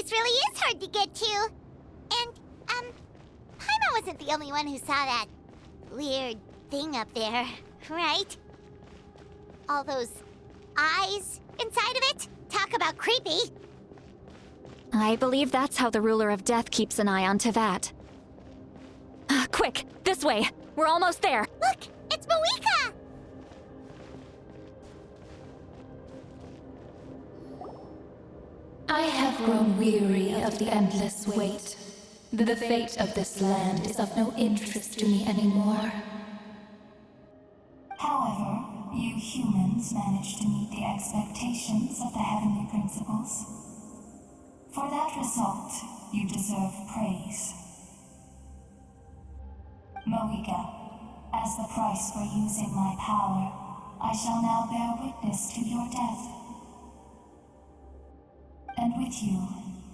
place really is hard to get to. And, Paimon wasn't the only one who saw that weird thing up there, right? All those eyes inside of it? Talk about creepy. I believe that's how the ruler of death keeps an eye on Teyvat. Quick, this way! We're almost there! Look, it's Mawika! I have grown weary of the endless wait. The fate of this land is of no interest to me anymore. However, you humans managed to meet the expectations of the heavenly principles. For that result, you deserve praise. Moika, as the price for using my power, I shall now bear witness to your death. And with you,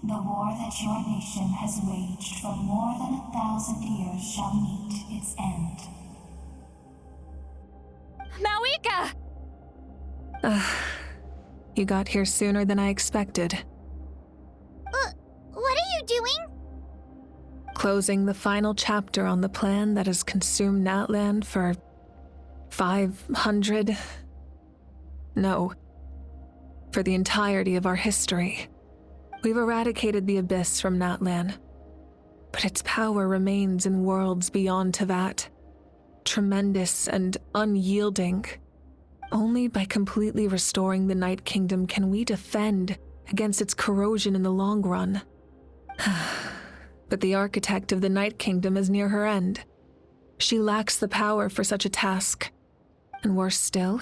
the war that your nation has waged for more than 1,000 years shall meet its end. Mawika! You got here sooner than I expected. What are you doing? Closing the final chapter on the plan that has consumed Natlan for 500... No. For the entirety of our history. We've eradicated the Abyss from Natlan, but its power remains in worlds beyond Teyvat. Tremendous and unyielding. Only by completely restoring the Night Kingdom can we defend against its corrosion in the long run. But the architect of the Night Kingdom is near her end. She lacks the power for such a task. And worse still,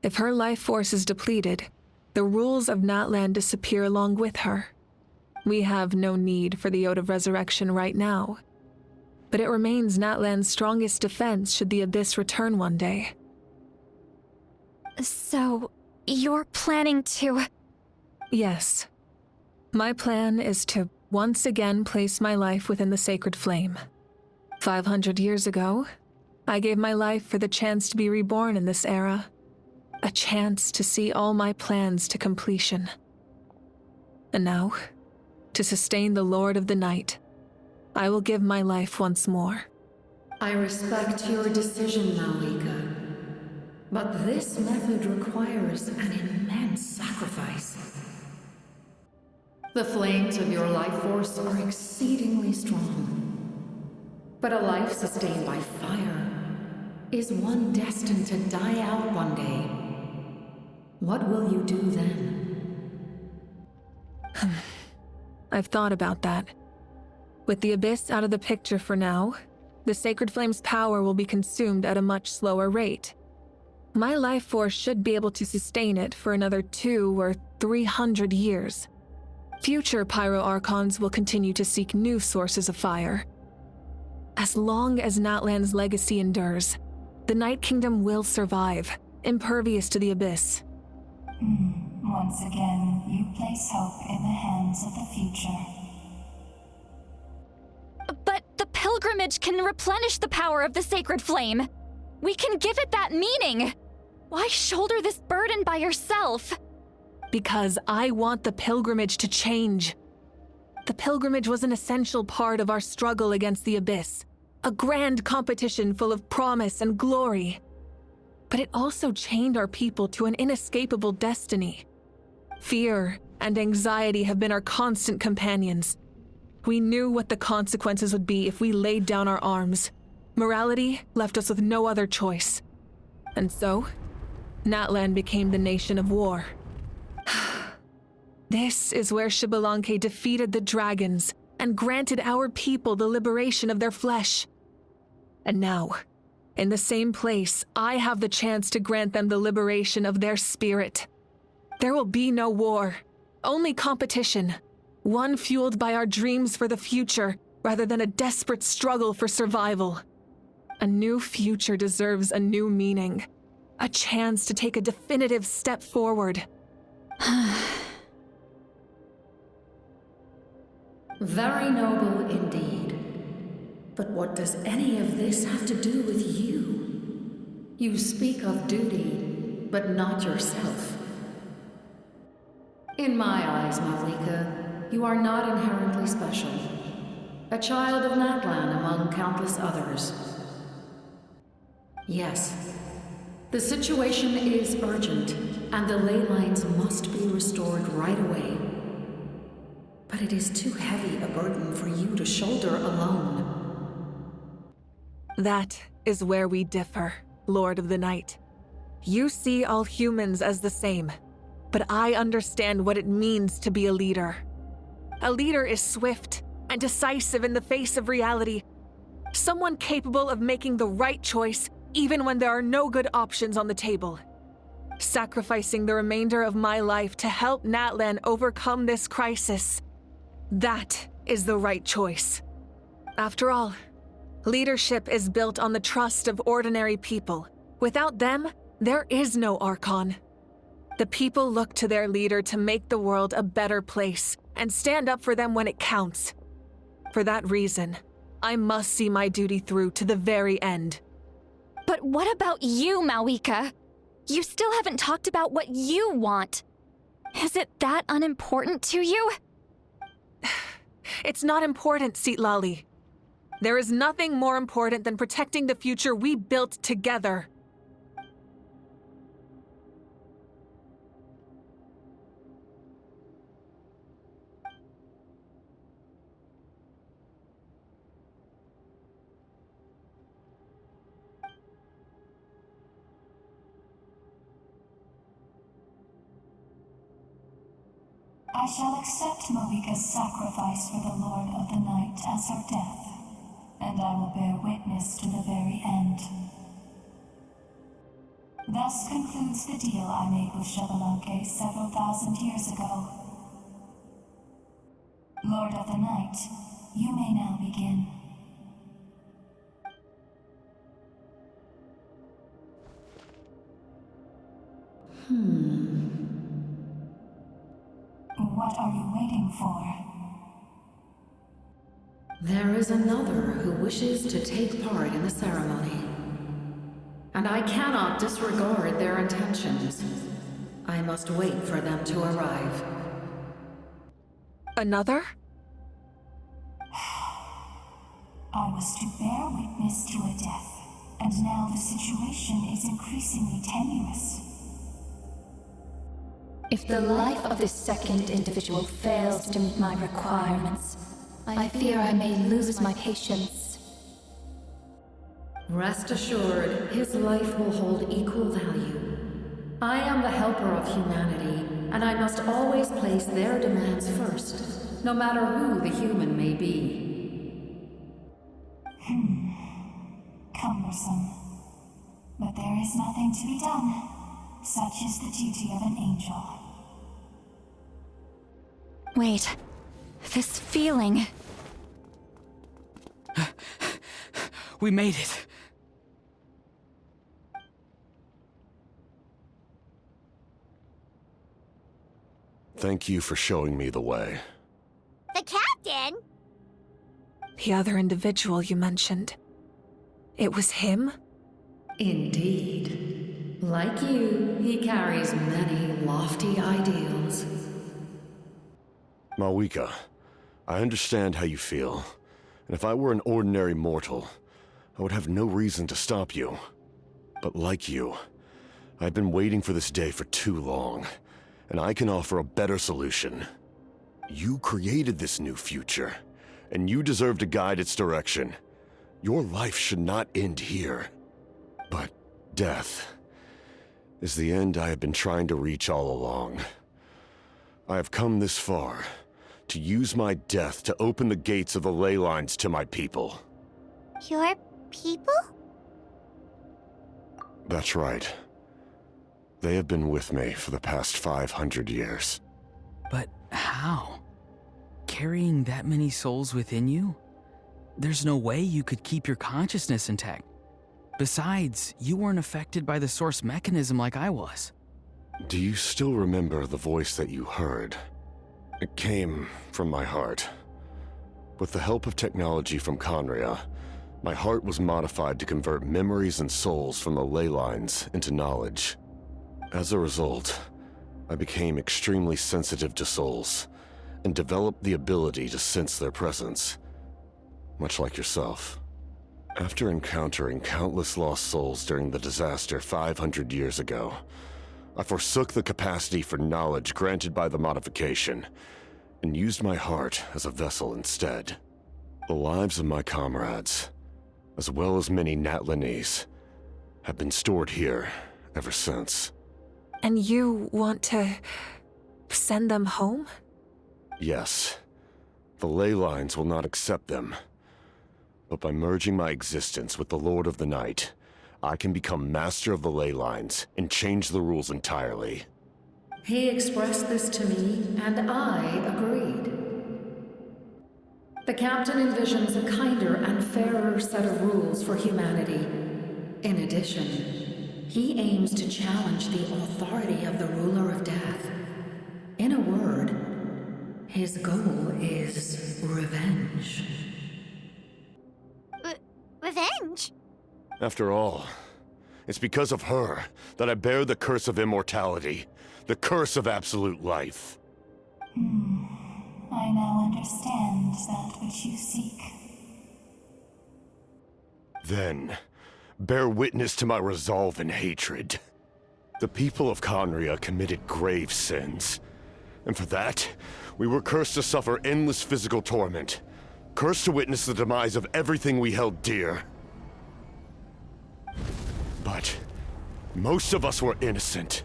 if her life force is depleted, the rules of Natlan disappear along with her. We have no need for the Ode of Resurrection right now. But it remains Natlan's strongest defense should the Abyss return one day. So, you're planning to... Yes. My plan is to once again place my life within the sacred flame. 500 years ago, I gave my life for the chance to be reborn in this era. A chance to see all my plans to completion. And now, to sustain the Lord of the Night, I will give my life once more. I respect your decision, Mawika. But this method requires an immense sacrifice. The flames of your life force are exceedingly strong. But a life sustained by fire is one destined to die out one day. What will you do then? I've thought about that. With the Abyss out of the picture for now, the Sacred Flame's power will be consumed at a much slower rate. My life force should be able to sustain it for another 200 or 300 years. Future Pyro-Archons will continue to seek new sources of fire. As long as Natlan's legacy endures, the Night Kingdom will survive, impervious to the Abyss. Once again, you place hope in the hands of the future. But the pilgrimage can replenish the power of the sacred flame. We can give it that meaning. Why shoulder this burden by yourself? Because I want the pilgrimage to change. The pilgrimage was an essential part of our struggle against the Abyss, a grand competition full of promise and glory. But it also chained our people to an inescapable destiny. Fear and anxiety have been our constant companions. We knew what the consequences would be if we laid down our arms. Morality left us with no other choice. And so, Natlan became the nation of war. This is where Xbalanque defeated the dragons and granted our people the liberation of their flesh. And now, in the same place, I have the chance to grant them the liberation of their spirit. There will be no war, only competition. One fueled by our dreams for the future, rather than a desperate struggle for survival. A new future deserves a new meaning. A chance to take a definitive step forward. Very noble indeed. But what does any of this have to do with you? You speak of duty, but not yourself. In my eyes, Mawika, you are not inherently special. A child of Natlan among countless others. Yes, the situation is urgent, and the ley lines must be restored right away. But it is too heavy a burden for you to shoulder alone. That is where we differ, Lord of the Night. You see all humans as the same, but I understand what it means to be a leader. A leader is swift and decisive in the face of reality. Someone capable of making the right choice even when there are no good options on the table. Sacrificing the remainder of my life to help Natlan overcome this crisis. That is the right choice. After all, leadership is built on the trust of ordinary people. Without them, there is no Archon. The people look to their leader to make the world a better place and stand up for them when it counts. For that reason, I must see my duty through to the very end. But what about you, Malwika? You still haven't talked about what you want. Is it that unimportant to you? It's not important, Citlali. There is nothing more important than protecting the future we built together. I shall accept Malika's sacrifice for the Lord of the Night as her death, and I will bear witness to the very end. Thus concludes the deal I made with Xbalanque several thousand years ago. Lord of the Night, you may now begin. What are you waiting for? There is another who wishes to take part in the ceremony. And I cannot disregard their intentions. I must wait for them to arrive. Another? I was to bear witness to a death, and now the situation is increasingly tenuous. If the life of this second individual fails to meet my requirements, I fear I may lose my patience. Rest assured, his life will hold equal value. I am the helper of humanity, and I must always place their demands first, no matter who the human may be. Cumbersome. But there is nothing to be done. Such is the duty of an angel. Wait, this feeling. We made it. Thank you for showing me the way. The captain? The other individual you mentioned. It was him? Indeed. Like you, he carries many lofty ideals. Malwika, I understand how you feel, and if I were an ordinary mortal, I would have no reason to stop you. But like you, I've been waiting for this day for too long, and I can offer a better solution. You created this new future, and you deserve to guide its direction. Your life should not end here. But death is the end I have been trying to reach all along. I have come this far to use my death to open the gates of the ley lines to my people. Your people? That's right. They have been with me for the past 500 years. But how? Carrying that many souls within you? There's no way you could keep your consciousness intact. Besides, you weren't affected by the source mechanism like I was. Do you still remember the voice that you heard? It came from my heart. With the help of technology from Conria, my heart was modified to convert memories and souls from the ley lines into knowledge. As a result, I became extremely sensitive to souls, and develop the ability to sense their presence, much like yourself. After encountering countless lost souls during the disaster 500 years ago, I forsook the capacity for knowledge granted by the modification, and used my heart as a vessel instead. The lives of my comrades, as well as many Natlanese, have been stored here ever since. And you want to send them home? Yes. The ley lines will not accept them. But by merging my existence with the Lord of the Night, I can become master of the ley lines and change the rules entirely. He expressed this to me, and I agreed. The captain envisions a kinder and fairer set of rules for humanity. In addition, he aims to challenge the authority of the ruler of death. In a word, his goal is revenge. Revenge? After all, it's because of her that I bear the curse of immortality, the curse of absolute life. I now understand that which you seek. Then, bear witness to my resolve and hatred. The people of Conria committed grave sins, and for that, we were cursed to suffer endless physical torment, cursed to witness the demise of everything we held dear. But most of us were innocent.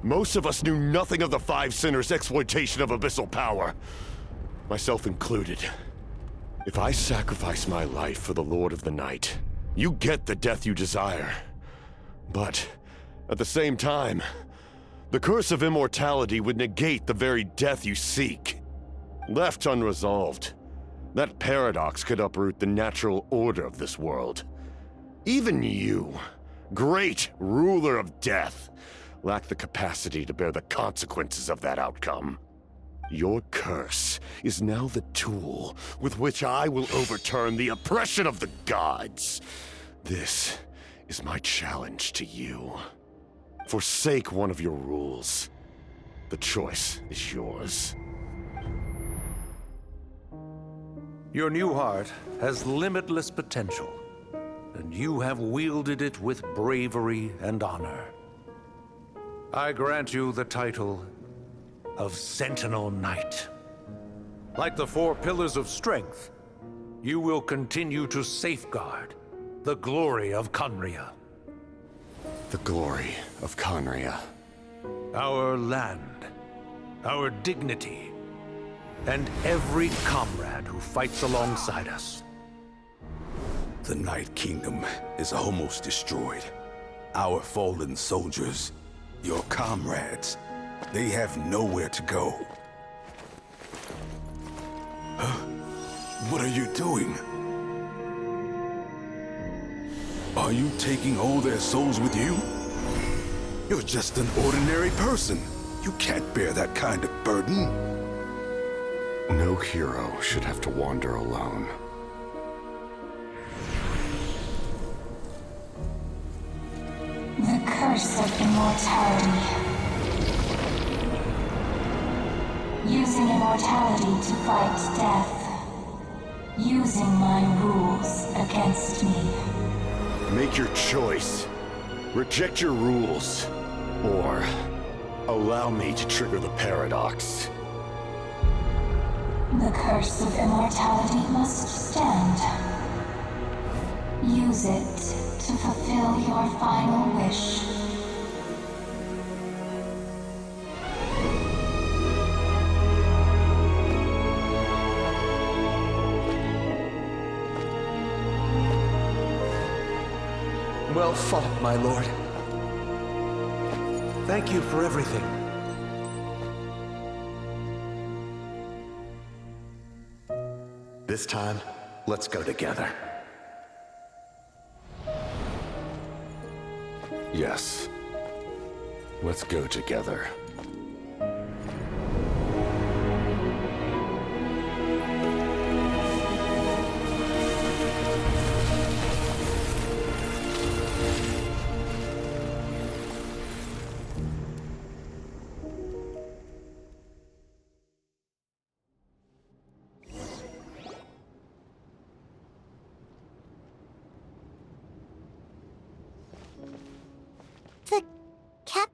Most of us knew nothing of the Five Sinners' exploitation of abyssal power, myself included. If I sacrifice my life for the Lord of the Night, you get the death you desire. But at the same time, the curse of immortality would negate the very death you seek. Left unresolved, that paradox could uproot the natural order of this world. Even you, great ruler of death, lack the capacity to bear the consequences of that outcome. Your curse is now the tool with which I will overturn the oppression of the gods. This is my challenge to you. Forsake one of your rules. The choice is yours. Your new heart has limitless potential, and you have wielded it with bravery and honor. I grant you the title of Sentinel Knight. Like the four pillars of strength, you will continue to safeguard the glory of Conria. The glory of Conria. Our land, our dignity, and every comrade who fights alongside us. The Night Kingdom is almost destroyed. Our fallen soldiers, your comrades, they have nowhere to go. Huh? What are you doing? Are you taking all their souls with you? You're just an ordinary person. You can't bear that kind of burden. No hero should have to wander alone. The curse of immortality. Using immortality to fight death. Using my rules against me. Make your choice. Reject your rules. Or allow me to trigger the paradox. The curse of immortality must stand. Use it to fulfill your final wish. Well fought, my lord. Thank you for everything. This time, let's go together. Yes. Let's go together.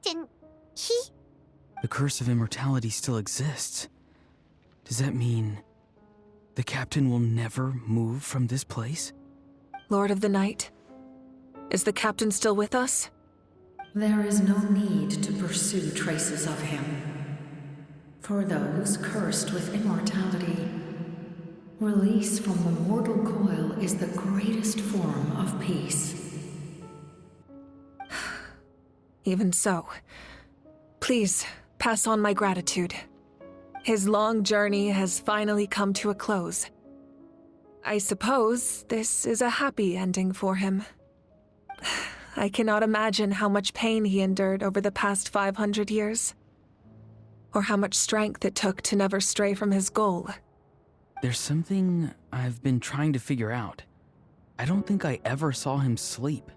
Captain, he... The curse of immortality still exists. Does that mean the captain will never move from this place? Lord of the Night, is the captain still with us? There is no need to pursue traces of him. For those cursed with immortality, release from the mortal coil is the greatest form of peace. Even so, please pass on my gratitude. His long journey has finally come to a close. I suppose this is a happy ending for him. I cannot imagine how much pain he endured over the past 500 years, or how much strength it took to never stray from his goal. There's something I've been trying to figure out. I don't think I ever saw him sleep.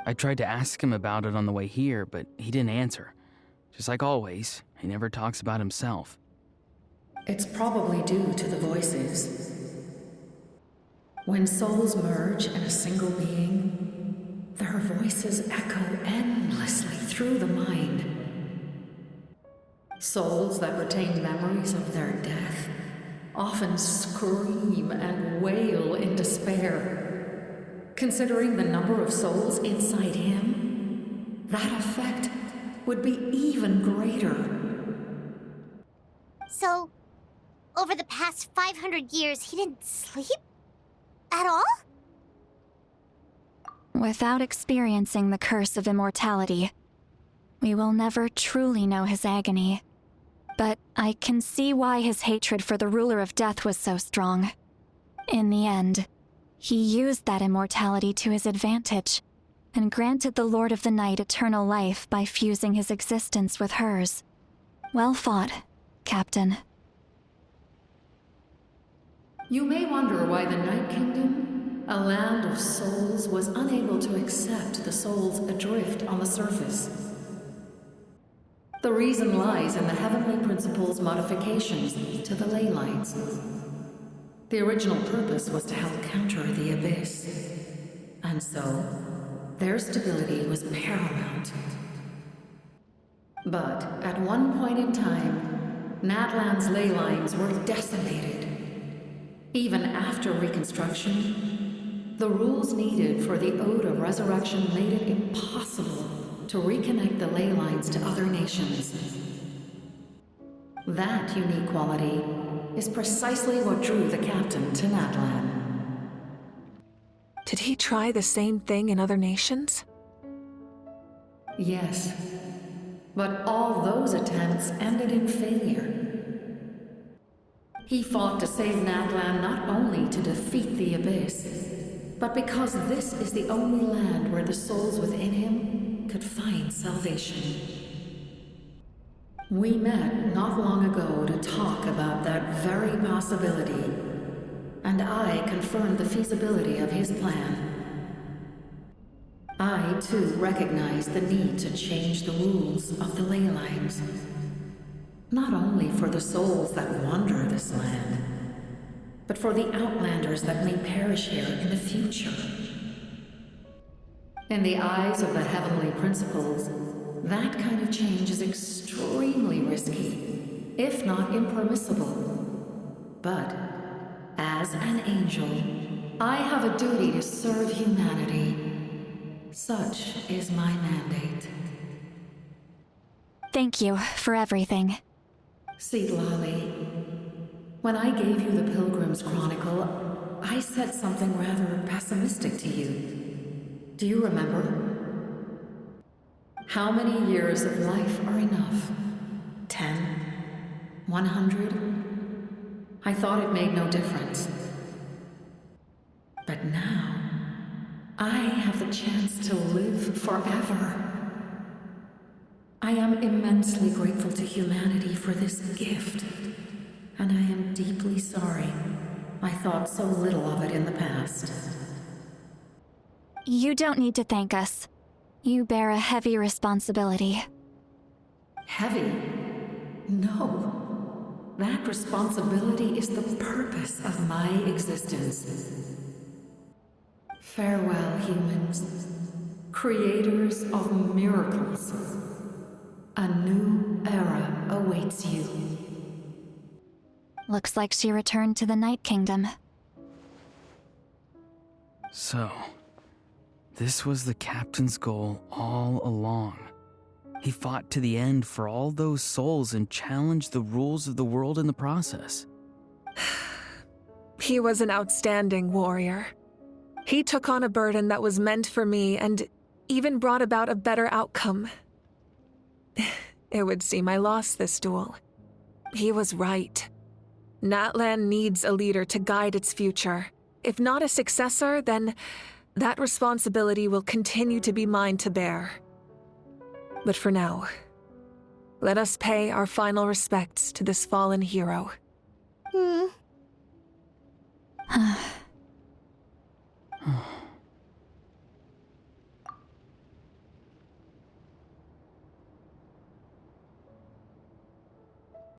I tried to ask him about it on the way here, but he didn't answer. Just like always, he never talks about himself. It's probably due to the voices. When souls merge in a single being, their voices echo endlessly through the mind. Souls that retain memories of their death often scream and wail in despair. Considering the number of souls inside him, that effect would be even greater. So, over the past 500 years, he didn't sleep? At all? Without experiencing the curse of immortality, we will never truly know his agony. But I can see why his hatred for the ruler of death was so strong. In the end, he used that immortality to his advantage, and granted the Lord of the Night eternal life by fusing his existence with hers. Well fought, Captain. You may wonder why the Night Kingdom, a land of souls, was unable to accept the souls adrift on the surface. The reason lies in the Heavenly Principle's modifications to the ley lines. The original purpose was to help counter the Abyss, and so their stability was paramount. But at one point in time, Natlan's ley lines were decimated. Even after reconstruction, the rules needed for the Ode of Resurrection made it impossible to reconnect the ley lines to other nations. That unique quality is precisely what drew the captain to Natlan. Did he try the same thing in other nations? Yes, but all those attempts ended in failure. He fought to save Natlan not only to defeat the Abyss, but because this is the only land where the souls within him could find salvation. We met not long ago to talk about that very possibility, and I confirmed the feasibility of his plan. I, too, recognized the need to change the rules of the ley lines. Not only for the souls that wander this land, but for the outlanders that may perish here in the future. In the eyes of the Heavenly Principles, that kind of change is extremely risky, if not impermissible. But, as an angel, I have a duty to serve humanity. Such is my mandate. Thank you for everything. Seedlolly, when I gave you the Pilgrim's Chronicle, I said something rather pessimistic to you. Do you remember? How many years of life are enough? 10? 100? I thought it made no difference. But now, I have the chance to live forever. I am immensely grateful to humanity for this gift, and I am deeply sorry I thought so little of it in the past. You don't need to thank us. You bear a heavy responsibility. Heavy? No. That responsibility is the purpose of my existence. Farewell, humans. creators of miracles, a new era awaits you. Looks like she returned to the Night Kingdom. So, this was the captain's goal all along. He fought to the end for all those souls and challenged the rules of the world in the process. He was an outstanding warrior. He took on a burden that was meant for me and even brought about a better outcome. It would seem I lost this duel. He was right. Natlan needs a leader to guide its future. If not a successor, then that responsibility will continue to be mine to bear. But for now, let us pay our final respects to this fallen hero.